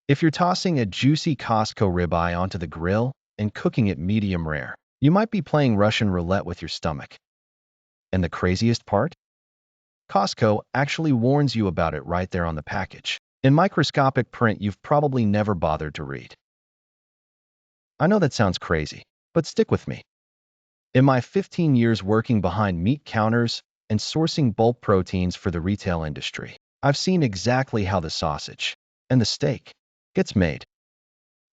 If you're tossing a juicy Costco ribeye onto the grill and cooking it medium rare, you might be playing Russian roulette with your stomach. And the craziest part? Costco actually warns you about it right there on the package, in microscopic print you've probably never bothered to read. I know that sounds crazy, but stick with me. In my 15 years working behind meat counters and sourcing bulk proteins for the retail industry, I've seen exactly how the sausage and the steak gets made.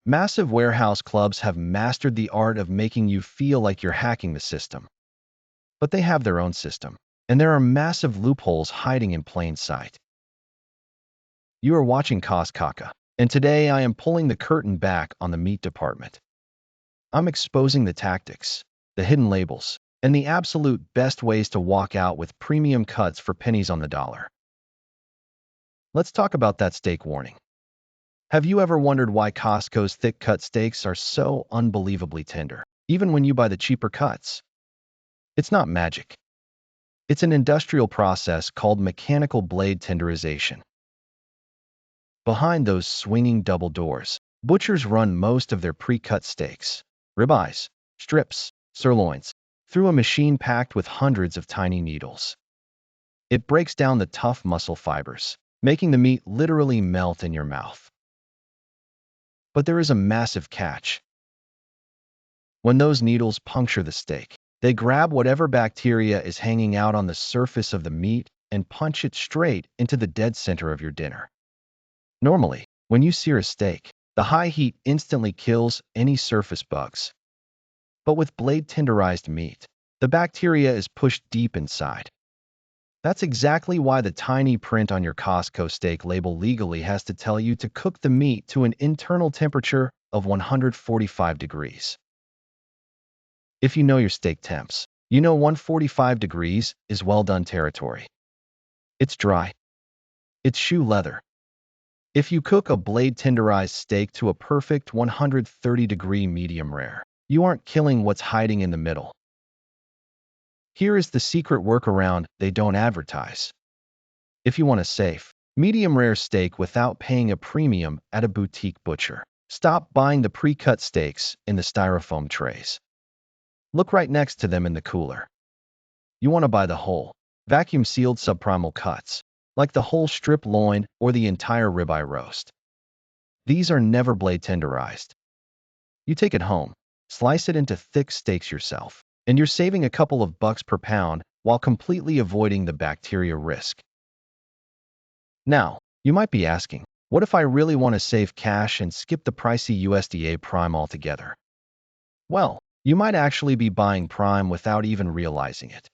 Massive warehouse clubs have mastered the art of making you feel like you're hacking the system. But they have their own system, and there are massive loopholes hiding in plain sight. You are watching Costco, and today I am pulling the curtain back on the meat department. I'm exposing the tactics, the hidden labels, and the absolute best ways to walk out with premium cuts for pennies on the dollar. Let's talk about that steak warning. Have you ever wondered why Costco's thick-cut steaks are so unbelievably tender, even when you buy the cheaper cuts? It's not magic. It's an industrial process called mechanical blade tenderization. Behind those swinging double doors, butchers run most of their pre-cut steaks, ribeyes, strips, sirloins, through a machine packed with hundreds of tiny needles. It breaks down the tough muscle fibers, making the meat literally melt in your mouth. But there is a massive catch. When those needles puncture the steak, they grab whatever bacteria is hanging out on the surface of the meat and punch it straight into the dead center of your dinner. Normally, when you sear a steak, the high heat instantly kills any surface bugs. But with blade tenderized meat, the bacteria is pushed deep inside. That's exactly why the tiny print on your Costco steak label legally has to tell you to cook the meat to an internal temperature of 145 degrees. If you know your steak temps, you know 145 degrees is well done territory. It's dry. It's shoe leather. If you cook a blade tenderized steak to a perfect 130-degree medium rare, you aren't killing what's hiding in the middle. Here is the secret workaround they don't advertise. If you want a safe, medium rare steak without paying a premium at a boutique butcher, stop buying the pre-cut steaks in the styrofoam trays. Look right next to them in the cooler. You want to buy the whole, vacuum-sealed subprimal cuts, like the whole strip loin or the entire ribeye roast. These are never blade tenderized. You take it home, slice it into thick steaks yourself, and you're saving a couple of bucks per pound while completely avoiding the bacteria risk. Now, you might be asking, what if I really want to save cash and skip the pricey USDA Prime altogether? Well, you might actually be buying Prime without even realizing it.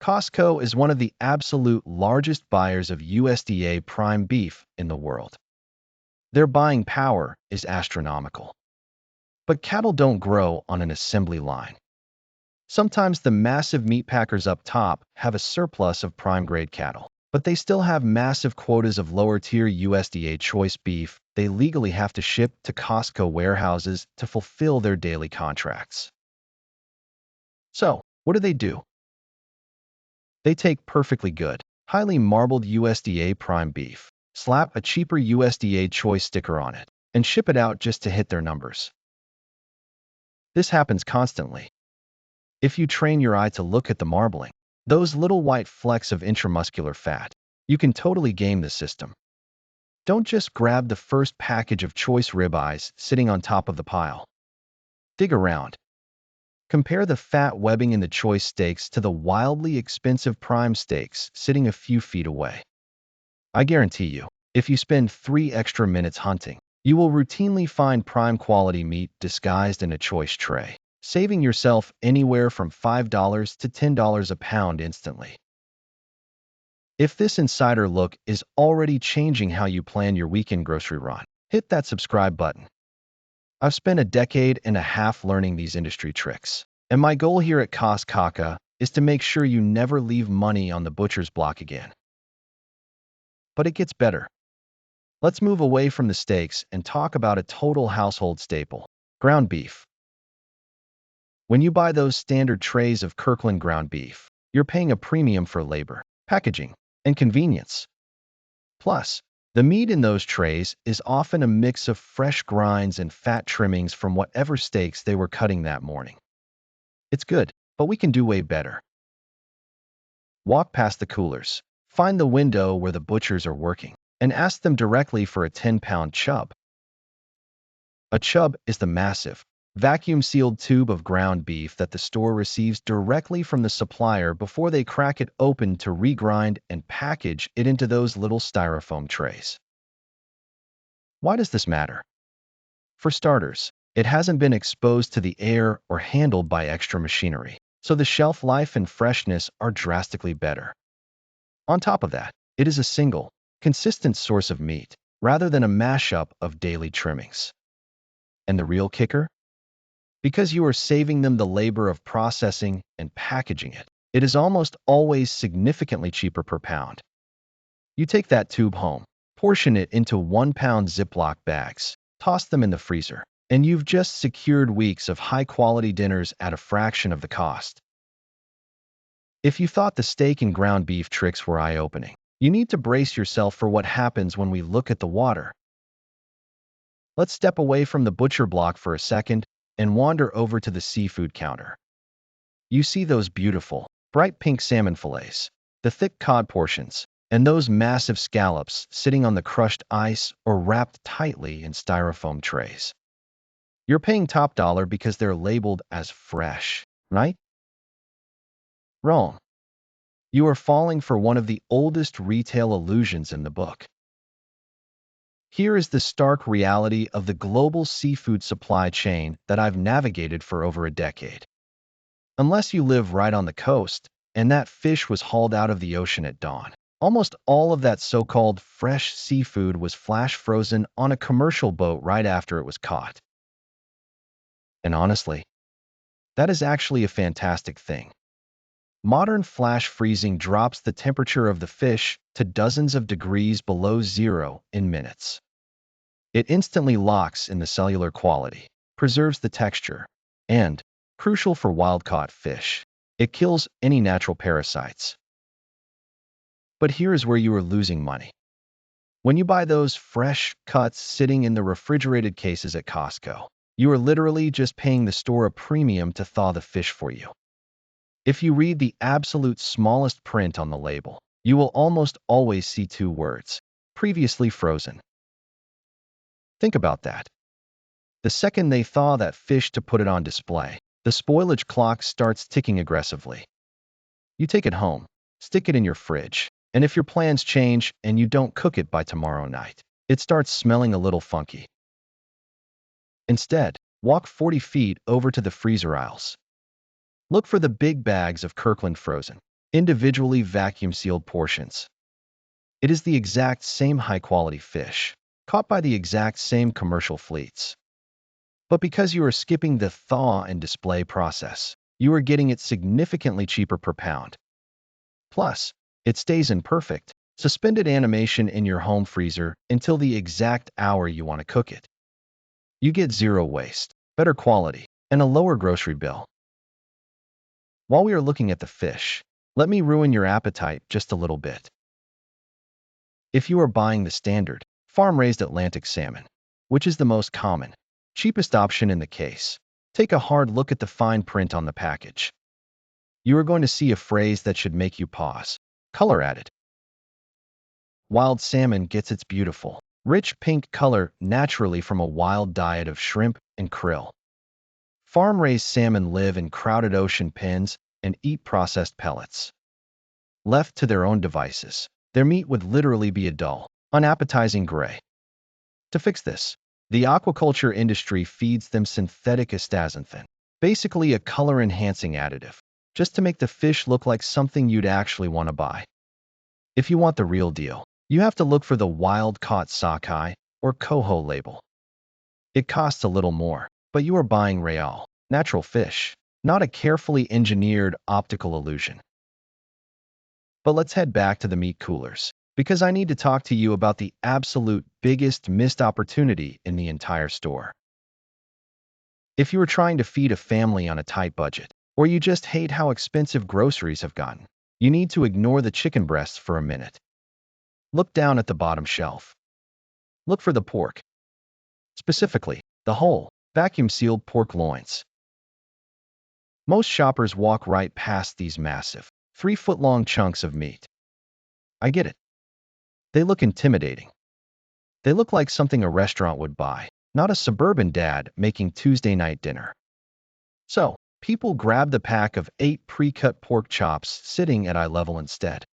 Costco is one of the absolute largest buyers of USDA Prime beef in the world. Their buying power is astronomical. But cattle don't grow on an assembly line. Sometimes the massive meat packers up top have a surplus of prime-grade cattle, but they still have massive quotas of lower-tier USDA choice beef they legally have to ship to Costco warehouses to fulfill their daily contracts. So, what do? They take perfectly good, highly marbled USDA prime beef, slap a cheaper USDA choice sticker on it, and ship it out just to hit their numbers. This happens constantly. If you train your eye to look at the marbling, those little white flecks of intramuscular fat, you can totally game the system. Don't just grab the first package of choice ribeyes sitting on top of the pile. Dig around. Compare the fat webbing in the choice steaks to the wildly expensive prime steaks sitting a few feet away. I guarantee you, if you spend 3 extra minutes hunting, you will routinely find prime quality meat disguised in a choice tray, saving yourself anywhere from $5 to $10 a pound instantly. If this insider look is already changing how you plan your weekend grocery run, hit that subscribe button. I've spent a decade and a half learning these industry tricks, and my goal here at Costco is to make sure you never leave money on the butcher's block again. But it gets better. Let's move away from the steaks and talk about a total household staple, ground beef. When you buy those standard trays of Kirkland ground beef, you're paying a premium for labor, packaging, and convenience. Plus, The meat in those trays is often a mix of fresh grinds and fat trimmings from whatever steaks they were cutting that morning. It's good, but we can do way better. Walk past the coolers, find the window where the butchers are working, and ask them directly for a 10-pound chub. A chub is the massive, vacuum-sealed tube of ground beef that the store receives directly from the supplier before they crack it open to regrind and package it into those little styrofoam trays. Why does this matter? For starters, it hasn't been exposed to the air or handled by extra machinery, so the shelf life and freshness are drastically better. On top of that, it is a single, consistent source of meat, rather than a mashup of daily trimmings. And the real kicker? Because you are saving them the labor of processing and packaging it, it is almost always significantly cheaper per pound. You take that tube home, portion it into 1-pound Ziploc bags, toss them in the freezer, and you've just secured weeks of high-quality dinners at a fraction of the cost. If you thought the steak and ground beef tricks were eye-opening, you need to brace yourself for what happens when we look at the water. Let's step away from the butcher block for a second and wander over to the seafood counter. You see those beautiful, bright pink salmon fillets, the thick cod portions, and those massive scallops sitting on the crushed ice or wrapped tightly in styrofoam trays. You're paying top dollar because they're labeled as fresh, right? Wrong. You are falling for one of the oldest retail illusions in the book. Here is the stark reality of the global seafood supply chain that I've navigated for over a decade. Unless you live right on the coast, and that fish was hauled out of the ocean at dawn, almost all of that so-called fresh seafood was flash frozen on a commercial boat right after it was caught. And honestly, that is actually a fantastic thing. Modern flash freezing drops the temperature of the fish to dozens of degrees below zero in minutes. It instantly locks in the cellular quality, preserves the texture, and, crucial for wild-caught fish, it kills any natural parasites. But here is where you are losing money. When you buy those fresh cuts sitting in the refrigerated cases at Costco, you are literally just paying the store a premium to thaw the fish for you. If you read the absolute smallest print on the label, you will almost always see two words: previously frozen. Think about that. The second they thaw that fish to put it on display, the spoilage clock starts ticking aggressively. You take it home, stick it in your fridge, and if your plans change and you don't cook it by tomorrow night, it starts smelling a little funky. Instead, walk 40 feet over to the freezer aisles. Look for the big bags of Kirkland frozen, individually vacuum-sealed portions. It is the exact same high-quality fish, caught by the exact same commercial fleets. But because you are skipping the thaw and display process, you are getting it significantly cheaper per pound. Plus, it stays in perfect, suspended animation in your home freezer until the exact hour you want to cook it. You get zero waste, better quality, and a lower grocery bill. While we are looking at the fish, let me ruin your appetite just a little bit. If you are buying the standard, farm-raised Atlantic salmon, which is the most common, cheapest option in the case, take a hard look at the fine print on the package. You are going to see a phrase that should make you pause. Color added. Wild salmon gets its beautiful, rich pink color naturally from a wild diet of shrimp and krill. Farm-raised salmon live in crowded ocean pens and eat processed pellets. Left to their own devices, their meat would literally be a dull, unappetizing gray. To fix this, the aquaculture industry feeds them synthetic astaxanthin, basically a color-enhancing additive, just to make the fish look like something you'd actually want to buy. If you want the real deal, you have to look for the wild-caught sockeye or coho label. It costs a little more, but you are buying real, natural fish, not a carefully engineered optical illusion. But let's head back to the meat coolers, because I need to talk to you about the absolute biggest missed opportunity in the entire store. If you are trying to feed a family on a tight budget, or you just hate how expensive groceries have gotten, you need to ignore the chicken breasts for a minute. Look down at the bottom shelf. Look for the pork. Specifically, the whole, vacuum-sealed pork loins. Most shoppers walk right past these massive, 3-foot-long chunks of meat. I get it. They look intimidating. They look like something a restaurant would buy, not a suburban dad making Tuesday night dinner. So, people grab the pack of 8 pre-cut pork chops sitting at eye level instead.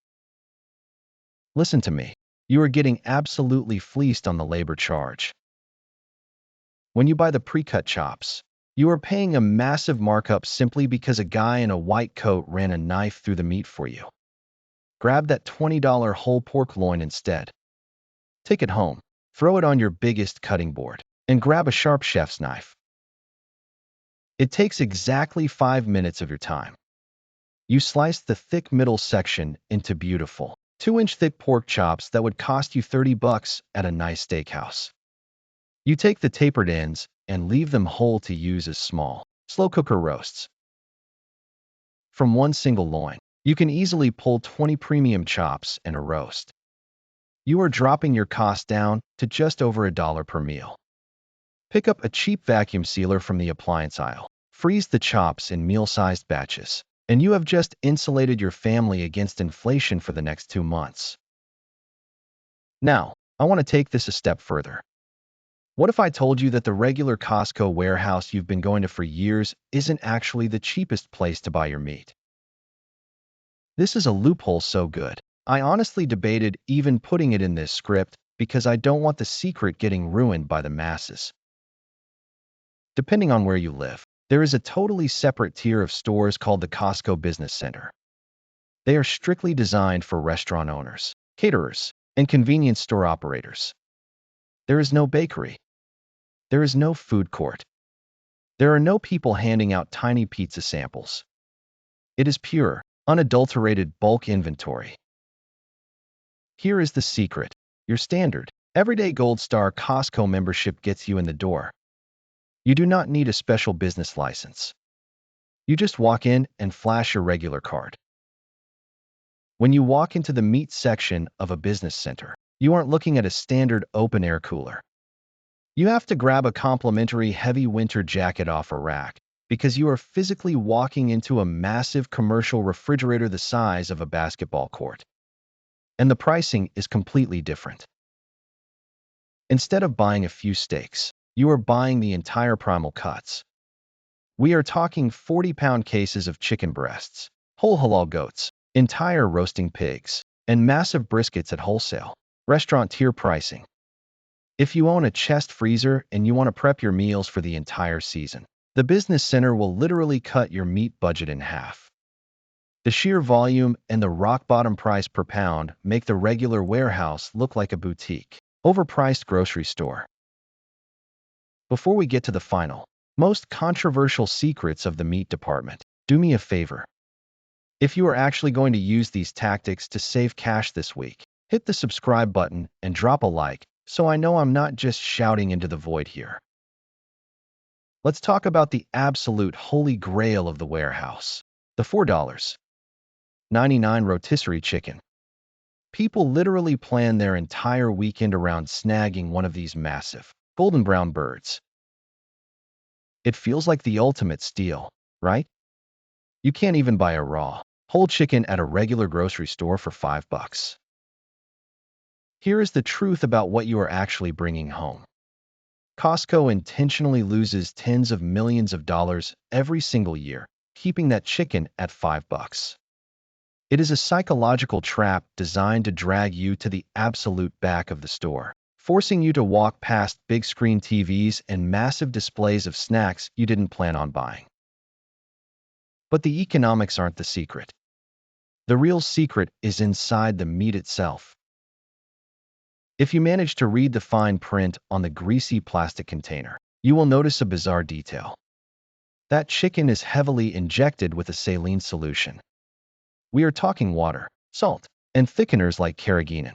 Listen to me. You are getting absolutely fleeced on the labor charge. When you buy the pre-cut chops, you are paying a massive markup simply because a guy in a white coat ran a knife through the meat for you. Grab that $20 whole pork loin instead. Take it home, throw it on your biggest cutting board, and grab a sharp chef's knife. It takes exactly 5 minutes of your time. You slice the thick middle section into beautiful, 2-inch thick pork chops that would cost you $30 at a nice steakhouse. You take the tapered ends and leave them whole to use as small, slow cooker roasts. From one single loin, you can easily pull 20 premium chops in a roast. You are dropping your cost down to just over $1 per meal. Pick up a cheap vacuum sealer from the appliance aisle, freeze the chops in meal-sized batches, and you have just insulated your family against inflation for the next 2 months. Now, I want to take this a step further. What if I told you that the regular Costco warehouse you've been going to for years isn't actually the cheapest place to buy your meat? This is a loophole so good, I honestly debated even putting it in this script because I don't want the secret getting ruined by the masses. Depending on where you live, there is a totally separate tier of stores called the Costco Business Center. They are strictly designed for restaurant owners, caterers, and convenience store operators. There is no bakery. There is no food court. There are no people handing out tiny pizza samples. It is pure, unadulterated bulk inventory. Here is the secret. Your standard, everyday Gold Star Costco membership gets you in the door. You do not need a special business license. You just walk in and flash your regular card. When you walk into the meat section of a business center, you aren't looking at a standard open-air cooler. You have to grab a complimentary heavy winter jacket off a rack because you are physically walking into a massive commercial refrigerator the size of a basketball court. And the pricing is completely different. Instead of buying a few steaks, you are buying the entire primal cuts. We are talking 40-pound cases of chicken breasts, whole halal goats, entire roasting pigs, and massive briskets at wholesale, restaurant tier pricing. If you own a chest freezer and you want to prep your meals for the entire season, the business center will literally cut your meat budget in half. The sheer volume and the rock-bottom price per pound make the regular warehouse look like a boutique, overpriced grocery store. Before we get to the final, most controversial secrets of the meat department, do me a favor. If you are actually going to use these tactics to save cash this week, hit the subscribe button and drop a like so I know I'm not just shouting into the void here. Let's talk about the absolute holy grail of the warehouse, the $4.99 rotisserie chicken. People literally plan their entire weekend around snagging one of these massive, golden brown birds. It feels like the ultimate steal, right? You can't even buy a raw, whole chicken at a regular grocery store for $5. Here is the truth about what you are actually bringing home. Costco intentionally loses tens of millions of dollars every single year, keeping that chicken at $5. It is a psychological trap designed to drag you to the absolute back of the store, forcing you to walk past big screen TVs and massive displays of snacks you didn't plan on buying. But the economics aren't the secret. The real secret is inside the meat itself. If you manage to read the fine print on the greasy plastic container, you will notice a bizarre detail. That chicken is heavily injected with a saline solution. We are talking water, salt, and thickeners like carrageenan.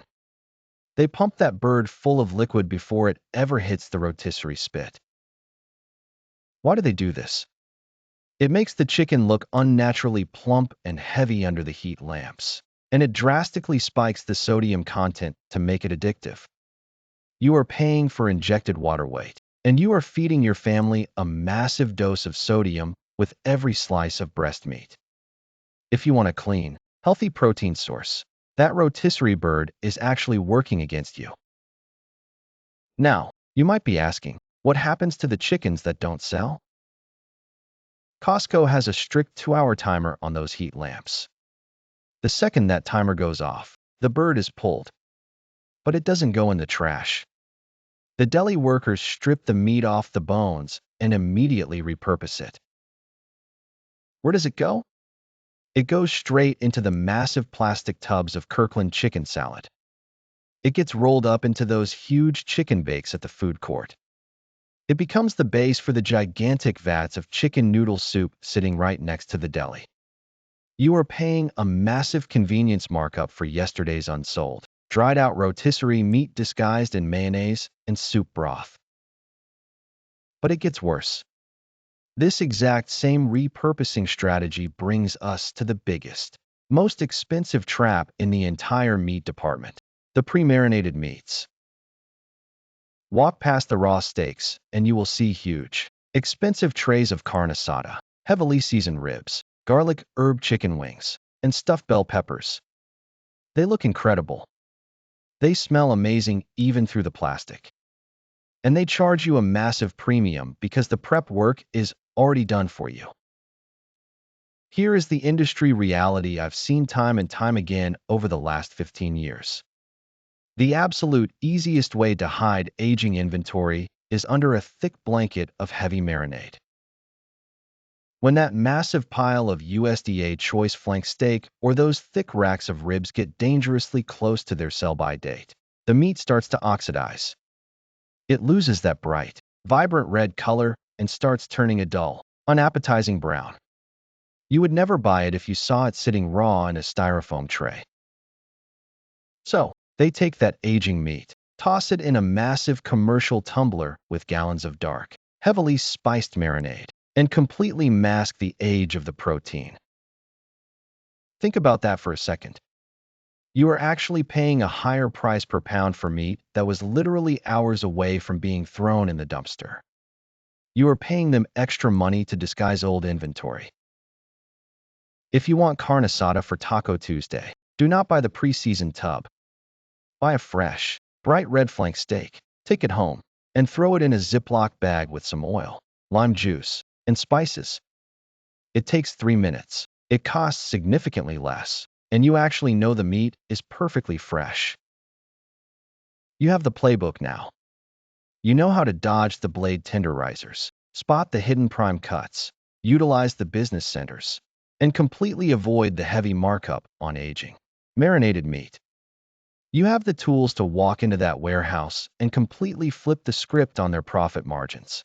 They pump that bird full of liquid before it ever hits the rotisserie spit. Why do they do this? It makes the chicken look unnaturally plump and heavy under the heat lamps, and it drastically spikes the sodium content to make it addictive. You are paying for injected water weight, and you are feeding your family a massive dose of sodium with every slice of breast meat. If you want a clean, healthy protein source, that rotisserie bird is actually working against you. Now, you might be asking, what happens to the chickens that don't sell? Costco has a strict 2-hour timer on those heat lamps. The second that timer goes off, the bird is pulled. But it doesn't go in the trash. The deli workers strip the meat off the bones and immediately repurpose it. Where does it go? It goes straight into the massive plastic tubs of Kirkland chicken salad. It gets rolled up into those huge chicken bakes at the food court. It becomes the base for the gigantic vats of chicken noodle soup sitting right next to the deli. You are paying a massive convenience markup for yesterday's unsold, dried-out rotisserie meat disguised in mayonnaise and soup broth. But it gets worse. This exact same repurposing strategy brings us to the biggest, most expensive trap in the entire meat department, the pre-marinated meats. Walk past the raw steaks, and you will see huge, expensive trays of carne asada, heavily seasoned ribs, garlic herb chicken wings, and stuffed bell peppers. They look incredible. They smell amazing even through the plastic. And they charge you a massive premium because the prep work is already done for you. Here is the industry reality I've seen time and time again over the last 15 years. The absolute easiest way to hide aging inventory is under a thick blanket of heavy marinade. When that massive pile of USDA choice flank steak or those thick racks of ribs get dangerously close to their sell-by date, the meat starts to oxidize. It loses that bright, vibrant red color and starts turning a dull, unappetizing brown. You would never buy it if you saw it sitting raw in a styrofoam tray. So, they take that aging meat, toss it in a massive commercial tumbler with gallons of dark, heavily spiced marinade, and completely mask the age of the protein. Think about that for a second. You are actually paying a higher price per pound for meat that was literally hours away from being thrown in the dumpster. You are paying them extra money to disguise old inventory. If you want carne asada for Taco Tuesday, do not buy the pre-seasoned tub. Buy a fresh, bright red flank steak, take it home, and throw it in a Ziploc bag with some oil, lime juice, and spices. It takes 3 minutes. It costs significantly less, and you actually know the meat is perfectly fresh. You have the playbook now. You know how to dodge the blade tenderizers, spot the hidden prime cuts, utilize the business centers, and completely avoid the heavy markup on aging, marinated meat. You have the tools to walk into that warehouse and completely flip the script on their profit margins.